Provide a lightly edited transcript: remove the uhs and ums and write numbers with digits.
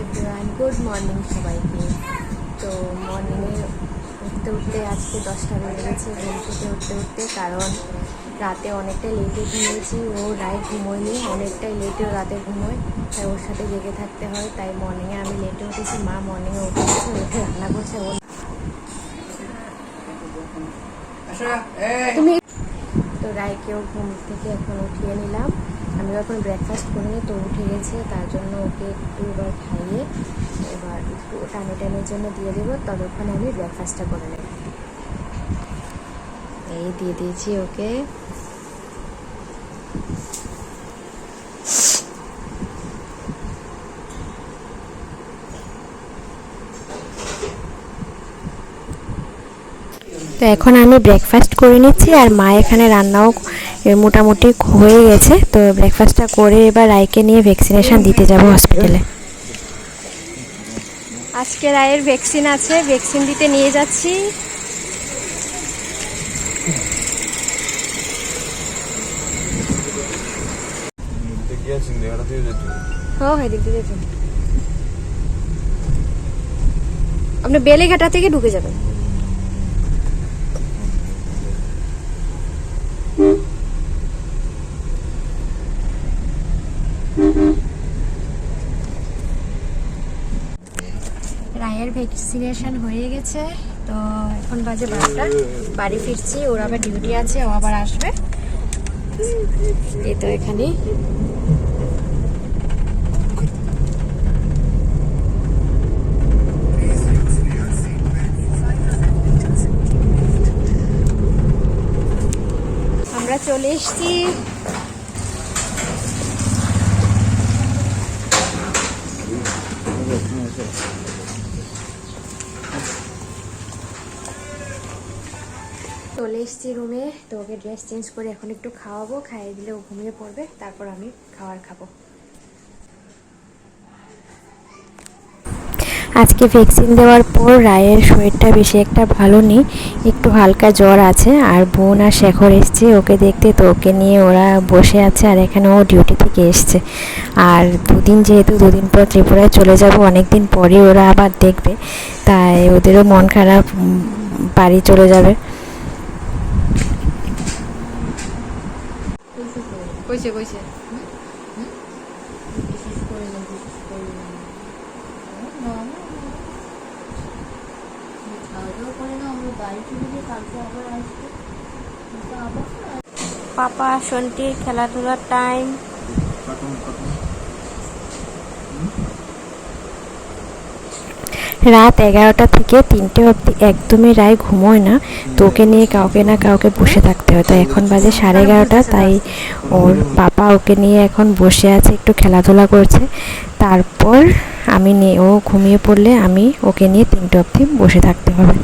Everyone, good morning সবাইকে। তো মর্নিংয়ে উঠতে উঠতে আজকে 10টা বেজে গেছে ঘুম থেকে উঠতে কারণ রাতে অনেকটাই লেটে ঘুমিয়েছি। ও রাত ঘুমোয়নি, অনেকটাই লেটে রাতে ঘুমোয়, তাই ওর সাথে জেগে থাকতে হয়। তাই মর্নিংয়ে আমি লেটে উঠেছি, মা মর্নিংয়ে উঠে রান্না করছে। ও তুমি তো রায়কেও ঘুম থেকে এখন উঠিয়ে নিলাম। আমি এখন ব্রেকফাস্ট করিনি, তো উঠে গেছে, তার জন্য ওকে একটু এবার খাইয়ে এবার একটু টানের জন্য দিয়ে দেবো। ততক্ষণে আমি ব্রেকফাস্টটা করে নেব। এই দিয়ে দিয়েছি ওকে। তো এখন আমি ব্রেকফাস্ট করে নিচ্ছি, আর মা এখানে রান্নাও মোটামুটি হয়ে গেছে। তো ব্রেকফাস্টটা করে এবার রায়কে নিয়ে ভ্যাকসিনেশন দিতে যাব হসপিটালে। আজকে রায়ের ভ্যাকসিন আছে, ভ্যাকসিন দিতে নিয়ে যাচ্ছি। আপনি বেলেঘাটা থেকে ঢুকে যাবেন। রায়ের ভ্যাকসিনেশন হয়ে গেছে, তো এখন বাজে 12টা। বাড়ি ফিরছি, ওর আবার ডিউটি আছে, ও আবার আসবে। এই তো এখানে আমরা চলে এসেছি। চলে এসেছি রুমে। তো ওকে ড্রেস চেঞ্জ করে এখন একটু খাওয়াবো, খাইয়ে দিলে ও ঘুমিয়ে পড়বে, তারপর আমি খাবার খাবো। আজকে ভ্যাকসিন দেওয়ার পর রায়ের শরীরটা বেশি একটা ভালো নেই, একটু হালকা জ্বর আছে। আর বোন আর শেখর এসছে ওকে দেখতে, তো ওকে নিয়ে ওরা বসে আছে। আর এখানে ও ডিউটি থেকে এসছে। আর যেহেতু দুদিন পর ত্রিপুরায় চলে যাব, অনেক দিন পরে ওরা আবার দেখবে, তাই ওদেরও মন খারাপ, বাড়ি চলে যাবে। কইছে কইছে পাপা সন্টির খেলাধুলার টাইম। রাত 11টা থেকে 3টে অবধি একদমই রায় ঘুমোয় না, তো ওকে নিয়ে কাউকে না কাউকে বসে থাকতে হয়। তো এখন বাজে 11:30, তাই ওর পাপা ওকে নিয়ে এখন বসে আছে, একটু খেলাধুলা করছে। তারপর ও ঘুমিয়ে পড়লে আমি ওকে নিয়ে 3টে অবধি বসে থাকতে হবে।